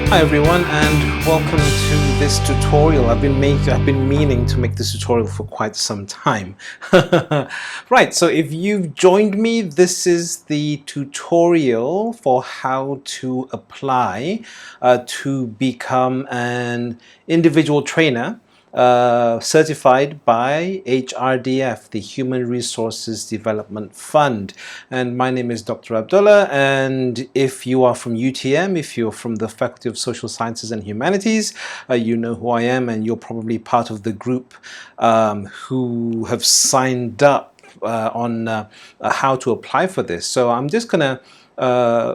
Hi everyone, and welcome to this tutorial. I've been meaning to make this tutorial for quite some time. Right, so if you've joined me, this is the tutorial for how to apply to become an individual trainer certified by HRDF, the Human Resources Development Fund. And my name is Dr. Abdullah, and if you are from UTM, if you're from the Faculty of Social Sciences and Humanities, you know who I am, and you're probably part of the group who have signed up on how to apply for this. So I'm just going to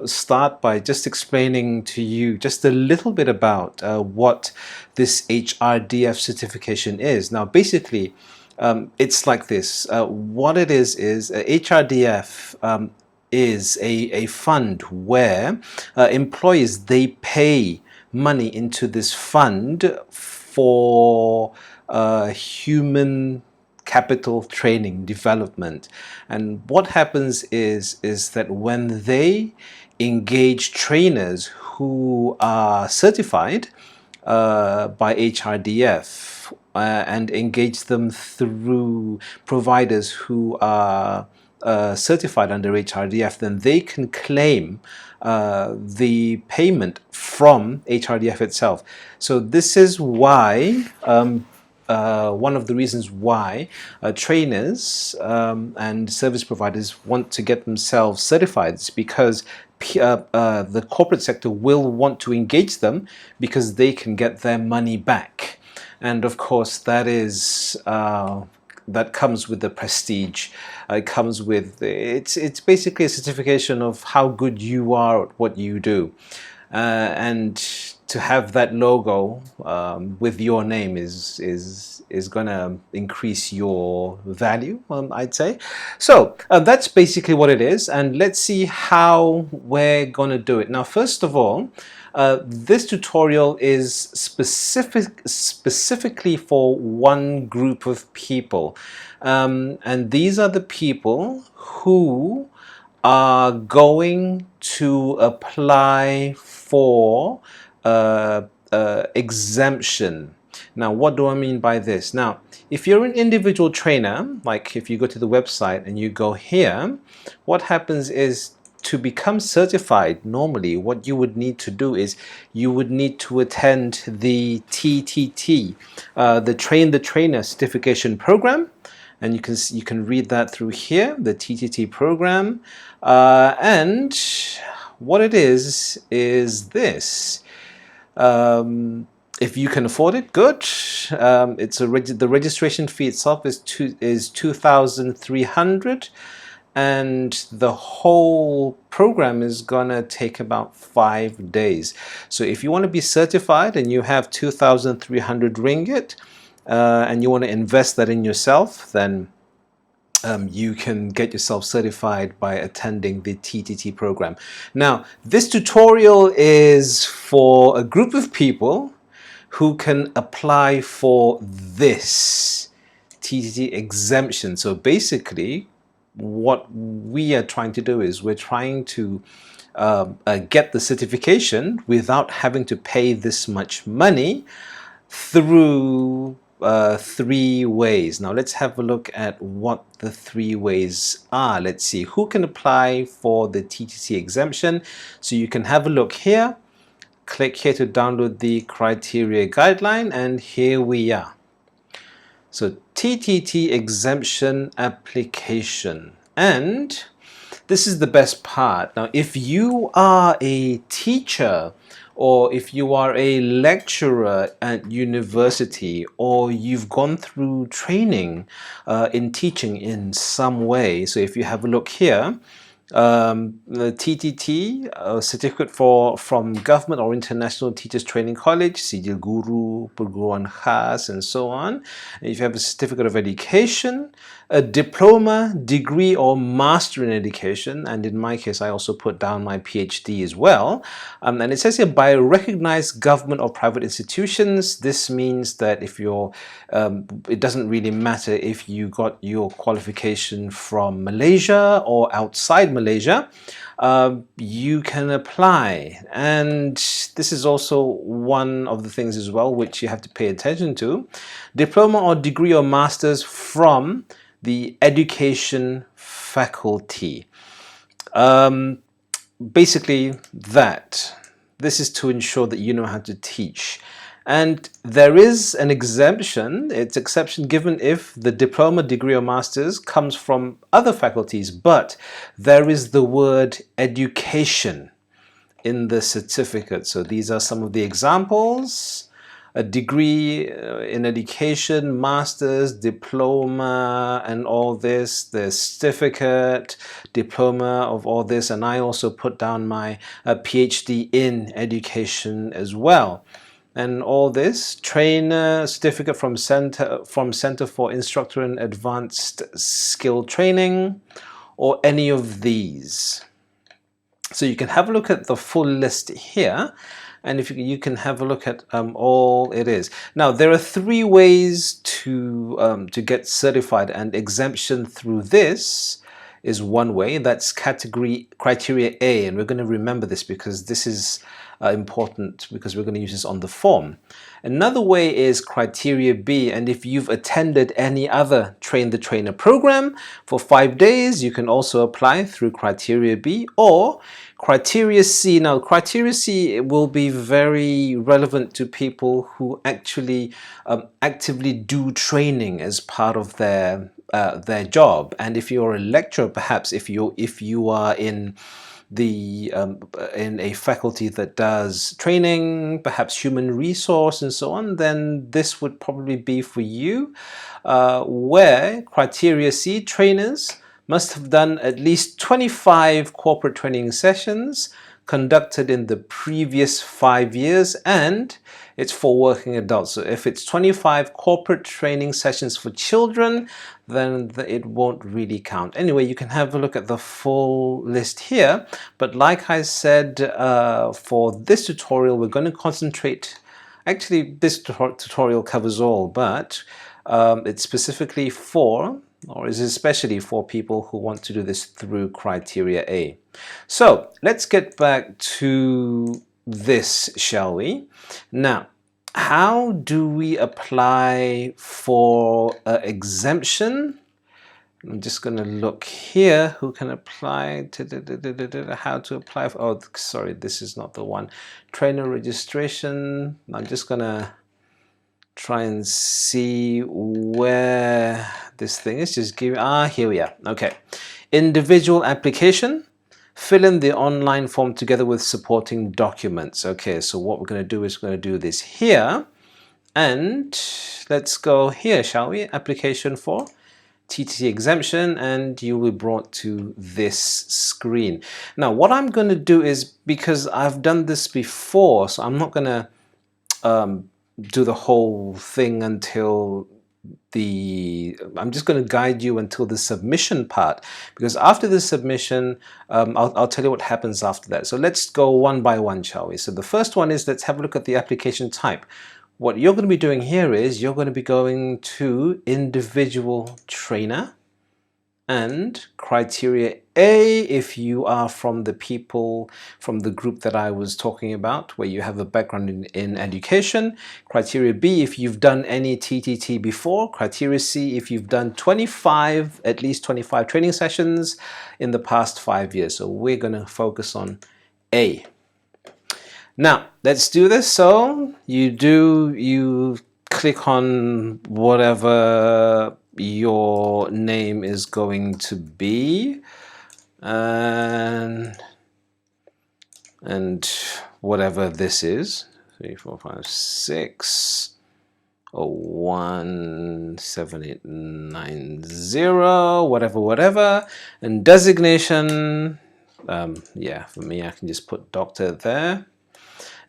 start by just explaining to you just a little bit about what this HRDF certification is. Now, basically, it's like this. What it is HRDF is a fund where employers, they pay money into this fund for human capital training development. And what happens is that when they engage trainers who are certified by HRDF and engage them through providers who are certified under HRDF, then they can claim the payment from HRDF itself. So this is why one of the reasons why trainers and service providers want to get themselves certified is because the corporate sector will want to engage them because they can get their money back. And of course, that is that comes with the prestige. It comes with it's basically a certification of how good you are at what you do. And to have that logo with your name is going to increase your value, I'd say. So that's basically what it is, and let's see how we're going to do it. Now, first of all, this tutorial is specifically for one group of people, and these are the people who are going to apply for exemption. Now, what do I mean by this? Now, if you're an individual trainer, like if you go to the website and you go here, what happens is, to become certified, normally what you would need to do is you would need to attend the TTT, the Train the Trainer certification program. And you can read that through here, the TTT program. And what it is this. If you can afford it, good. The registration fee itself is 2,300, and the whole program is gonna take about 5 days. So if you want to be certified and you have 2,300 ringgit, and you want to invest that in yourself, then you can get yourself certified by attending the TTT program. Now, this tutorial is for a group of people who can apply for this TTT exemption. So basically, what we are trying to do is we're trying to get the certification without having to pay this much money through 3 ways. Now let's have a look at what the 3 ways are. Let's see who can apply for the TTT exemption. So you can have a look here, click here to download the criteria guideline, and here we are. So TTT exemption application, and this is the best part. Now, if you are a teacher, or if you are a lecturer at university, or you've gone through training in teaching in some way, so if you have a look here, the TTT certificate from government or international teachers training college, Sijil Guru, Perguruan Khas, and so on. And if you have a certificate of education, a diploma, degree, or master in education, and in my case I also put down my PhD as well, and it says here by recognized government or private institutions. This means that if you're it doesn't really matter if you got your qualification from Malaysia or outside Malaysia, you can apply. And this is also one of the things as well which you have to pay attention to. Diploma or degree or master's from the education faculty. Basically that. This is to ensure that you know how to teach. And there is an exemption. It's exception given if the diploma, degree or master's comes from other faculties, but there is the word education in the certificate. So these are some of the examples. A degree in education, master's, diploma, and all this, the certificate, diploma of all this, and I also put down my PhD in education as well. And all this, trainer, certificate from Center for Instructor and Advanced Skill Training, or any of these. So you can have a look at the full list here, and if you can have a look at all it is. Now there are 3 ways to get certified, and exemption through this is one way. That's criteria A, and we're going to remember this because this is important, because we're going to use this on the form. Another way is criteria B, and if you've attended any other Train the Trainer program for 5 days, you can also apply through criteria B, or criteria C. Now criteria C will be very relevant to people who actually actively do training as part of their job. And if you're a lecturer, perhaps if you are in a faculty that does training, perhaps human resource and so on, then this would probably be for you, where criteria C, trainers must have done at least 25 corporate training sessions conducted in the previous 5 years, and it's for working adults. So if it's 25 corporate training sessions for children, then it won't really count. Anyway, you can have a look at the full list here, but like I said, for this tutorial we're going to concentrate, actually this tutorial covers all, but it's specifically for, or is especially for, people who want to do this through criteria A. So let's get back to this, shall we? Now, how do we apply for exemption? I'm just going to look here. Who can apply to how to apply for, oh sorry, this is not the one. Trainer registration. I'm just going to try and see where this thing is. Just give, here we are. Okay, individual application. Fill in the online form together with supporting documents. Okay, so what we're going to do is we're going to do this here, and let's go here, shall we? Application for TTT exemption, and you will be brought to this screen. Now what I'm going to do is, because I've done this before, so I'm not going to do the whole thing until I'm just going to guide you until the submission part, because after the submission I'll tell you what happens after that. So let's go one by one, shall we? So the first one is, let's have a look at the application type. What you're going to be doing here is you're going to be going to individual trainer, and criteria A if you are from the group that I was talking about, where you have a background in education. Criteria B if you've done any TTT before. Criteria C if you've done at least 25 training sessions in the past 5 years. So we're going to focus on A. Now let's do this. So you click on whatever your name is going to be, and whatever this is, 3, 4, 5, 6, 01, 7890, whatever, and designation. Yeah, for me I can just put doctor there.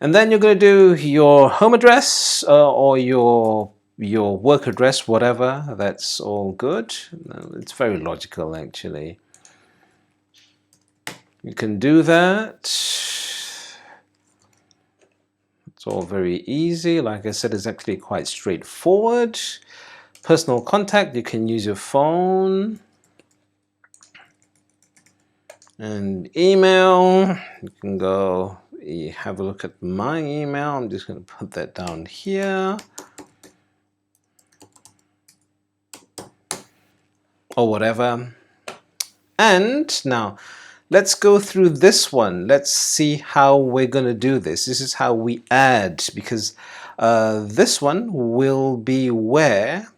And then you're going to do your home address or your work address, whatever. That's all good. It's very logical, actually. You can do that. It's all very easy. Like I said, it's actually quite straightforward. Personal contact, you can use your phone. And email, you can go have a look at my email. I'm just going to put that down here. Or whatever. And now let's go through this one. Let's see how we're going to do this. This is how we add, because this one will be where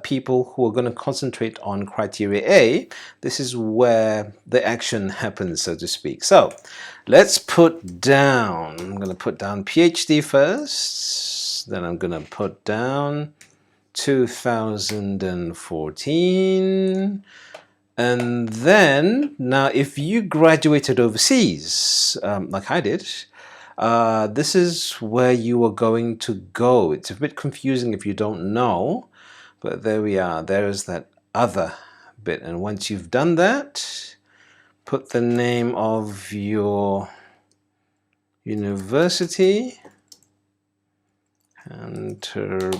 people who are going to concentrate on criteria A, this is where the action happens, so to speak. So let's put down, I'm going to put down PhD first, then I'm going to put down 2014. And then, now if you graduated overseas, like I did, this is where you are going to go. It's a bit confusing if you don't know, but there we are. There is that other bit. And once you've done that, put the name of your university, Canterbury,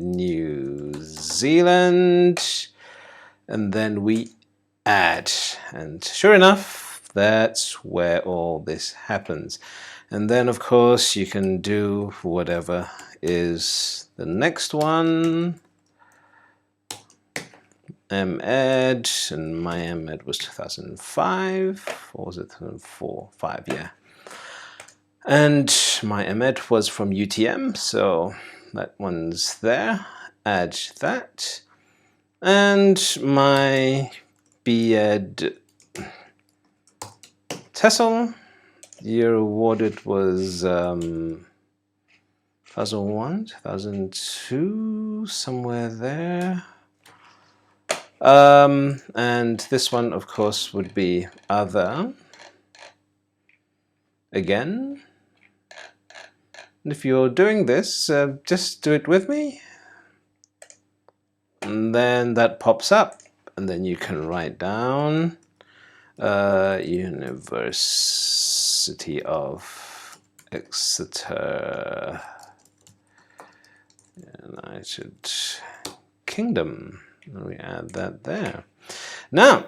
New Zealand. And then we add, and sure enough, that's where all this happens. And then of course you can do whatever is the next one, MEd, and my MEd was 2005, or was it 2004? 5, yeah. And my MEd was from UTM, so that one's there. Add that. And my B.Ed TESOL, year awarded was 2001, 2002, somewhere there. And this one, of course, would be other. Again. And if you're doing this, just do it with me. And then that pops up, and then you can write down University of Exeter, United Kingdom. And we add that there. Now,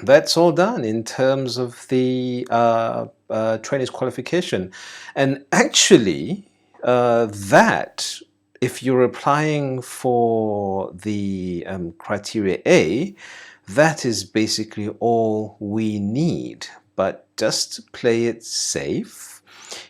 that's all done in terms of the trainee's qualification. And actually, that, if you're applying for the criteria A, that is basically all we need. But just to play it safe,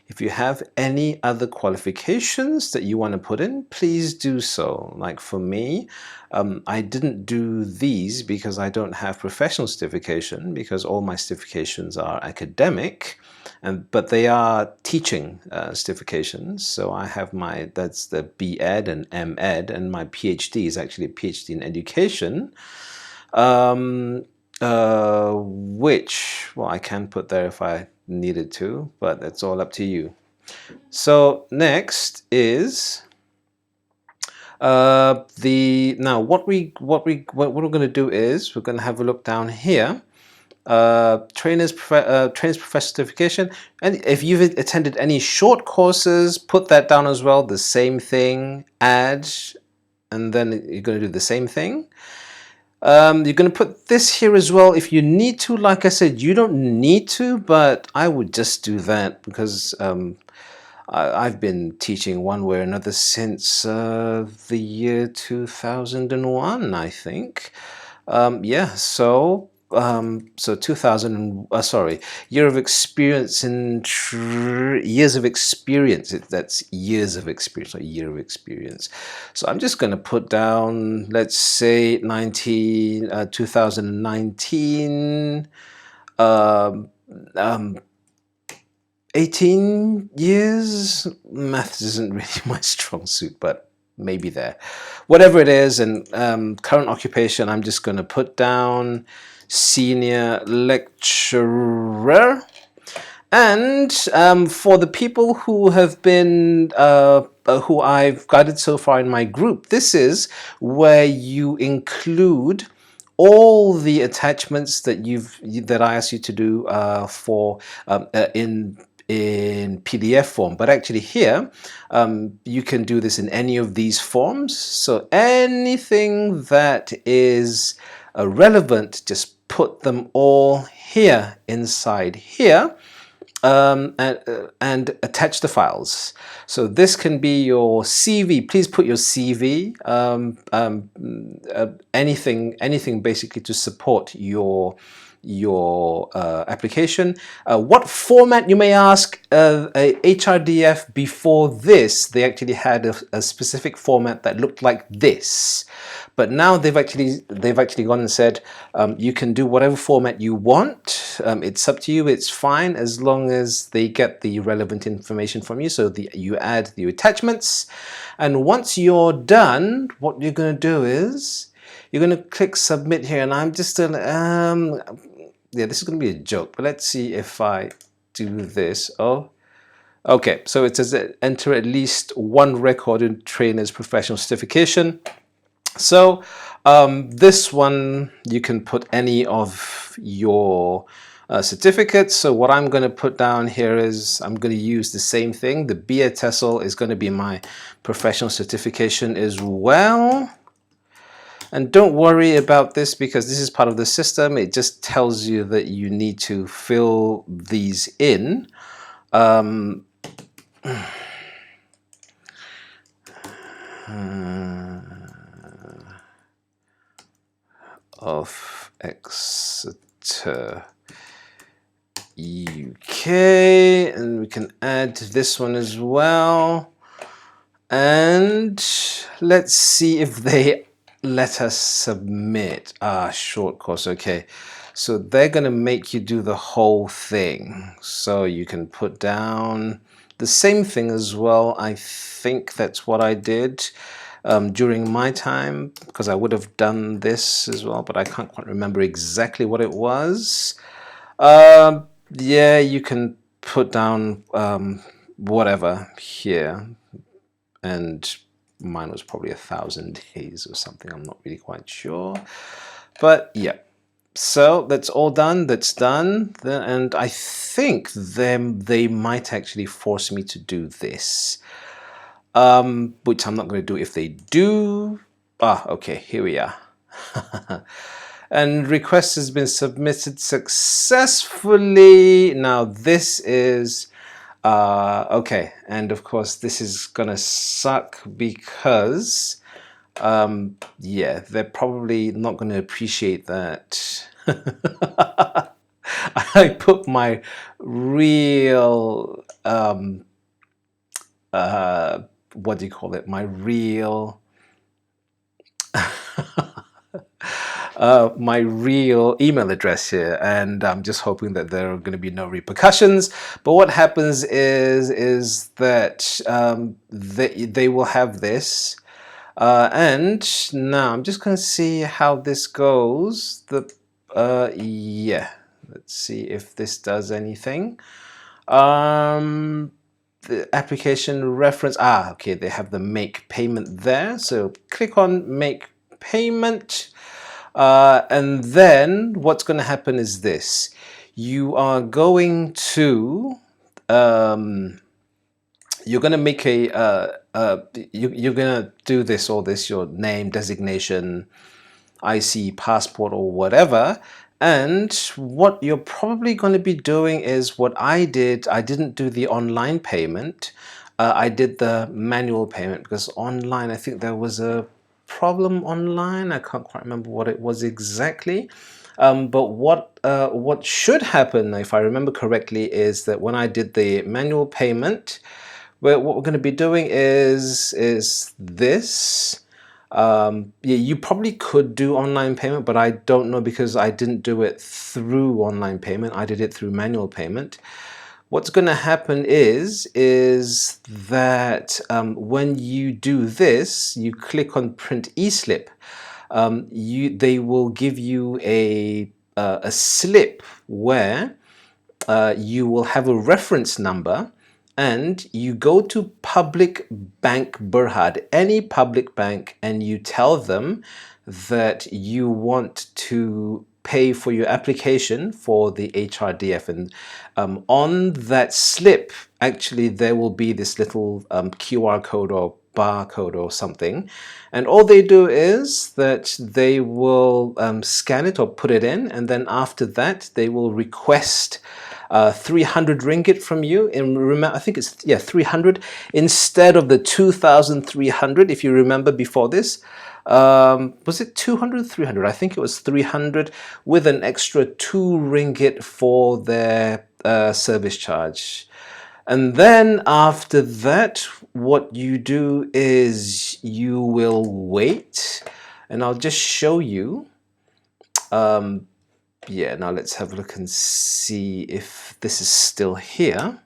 if you have any other qualifications that you want to put in, please do so. Like for me, I didn't do these because I don't have professional certification, because all my certifications are academic. But they are teaching certifications. So I have that's the B.Ed and M.Ed, and my PhD is actually a PhD in education, which, well, I can put there if I needed to, but that's all up to you. So next is now what we're going to do is we're going to have a look down here. Trainers professional certification, and if you've attended any short courses, put that down as well. The same thing, add, and then you're going to do the same thing. You're going to put this here as well if you need to. Like I said, you don't need to, but I would just do that because I've been teaching one way or another since the year 2001, I think. Yeah, so 2000, year of experience in years of experience. That's years of experience, not year of experience. So I'm just going to put down, let's say 2019, 18 years. Maths isn't really my strong suit, but maybe there. Whatever it is, and current occupation, I'm just going to put down senior lecturer. And for the people who have been, who I've guided so far in my group, this is where you include all the attachments that I asked you to do in PDF form. But actually here, you can do this in any of these forms. So anything that is relevant, just put them all here inside here, and attach the files. So this can be your CV. Please put your CV, anything basically to support your application. What format, you may ask? A HRDF before this, they actually had a specific format that looked like this, but now they've actually gone and said you can do whatever format you want. It's up to you. It's fine as long as they get the relevant information from you. So you add the attachments, and once you're done, what you're going to do is you're going to click submit here, and I'm just yeah, this is going to be a joke, but let's see if I do this. Oh, okay. So it says enter at least one record in trainer's professional certification. So this one, you can put any of your certificates. So what I'm going to put down here is I'm going to use the same thing. The BA TESOL is going to be my professional certification as well. And don't worry about this because this is part of the system. It just tells you that you need to fill these in. Of Exeter, UK, and we can add this one as well. And let's see if they let us submit. Short course. Okay, so they're gonna make you do the whole thing, so you can put down the same thing as well. I think that's what I did during my time, because I would have done this as well, but I can't quite remember exactly what it was. Yeah, you can put down whatever here, and mine was probably 1,000 days or something. I'm not really quite sure, but yeah. So that's all done. That's done, and I think they might actually force me to do this, which I'm not going to do if they do. Okay, here we are. And request has been submitted successfully. Now this is okay, and of course this is gonna suck because yeah, they're probably not going to appreciate that. I put my real what do you call it? My real my real email address here, and I'm just hoping that there are going to be no repercussions. But what happens is that they will have this, and now I'm just going to see how this goes. Yeah, let's see if this does anything. The application reference. Okay, they have the make payment there, so click on make payment. And then what's going to happen is this: you are going to you're going to make a you're going to do this, your name, designation, IC, passport, or whatever. And what you're probably going to be doing is what I did. I didn't do the online payment. I did the manual payment because online, I think there was a problem online. I can't quite remember what it was exactly. But what should happen, if I remember correctly, is that when I did the manual payment, what we're going to be doing is this. Yeah, you probably could do online payment, but I don't know because I didn't do it through online payment. I did it through manual payment. What's going to happen is that when you do this, you click on print e-slip. They will give you a slip where you will have a reference number, and you go to Public Bank Berhad, any public bank, and you tell them that you want to pay for your application for the HRDF. And on that slip, actually, there will be this little QR code or barcode or something, and all they do is that they will scan it or put it in, and then after that they will request 300 ringgit from you. And remember, I think it's 300 instead of the 2,300. If you remember before this, was it 200, 300? I think it was 300 with an extra 2 ringgit for their service charge. And then after that, what you do is you will wait, and I'll just show you. Yeah, now let's have a look and see if this is still here.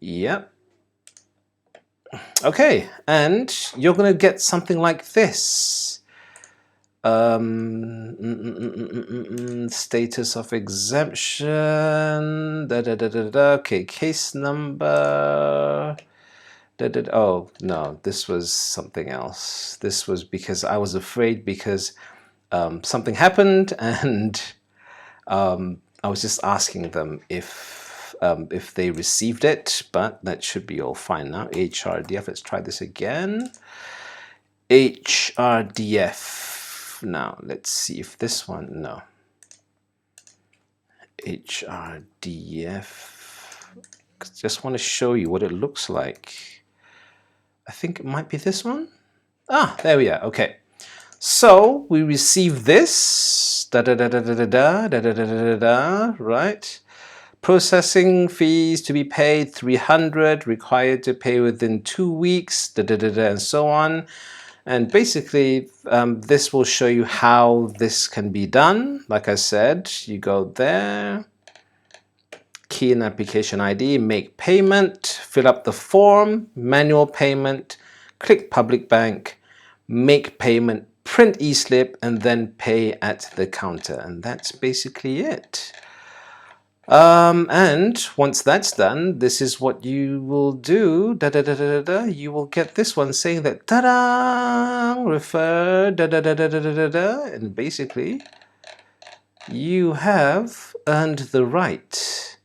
Yep. Okay, and you're going to get something like this. Status of exemption. Okay, case number. Oh, no, this was something else. This was because I was afraid because something happened, and I was just asking them if they received it, but that should be all fine now. HRDF, let's try this again. HRDF. Now let's see if this one, no. HRDF. Just want to show you what it looks like. I think it might be this one. Ah, there we are. Okay. So we receive this, right? Processing fees to be paid 300, required to pay within 2 weeks, and so on. And basically, this will show you how this can be done. Like I said, you go there, key in application ID, make payment, fill up the form, manual payment, click public bank, make payment, print e-slip, and then pay at the counter. And that's basically it. And once that's done, this is what you will do. You will get this one saying that refer and basically you have earned the right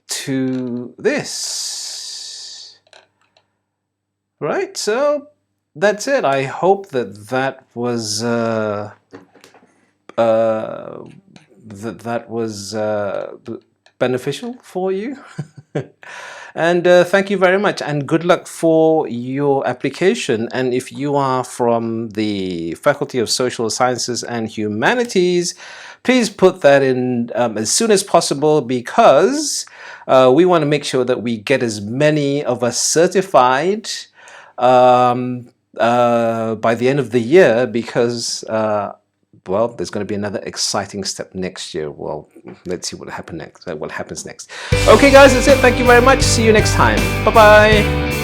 to this. Right? So that's it. I hope that was that was beneficial for you. And thank you very much, and good luck for your application. And if you are from the Faculty of Social Sciences and Humanities, please put that in as soon as possible, because we want to make sure that we get as many of us certified by the end of the year, because well, there's going to be another exciting step next year. Well, let's see what happens next. Okay, guys, that's it. Thank you very much. See you next time. Bye-bye.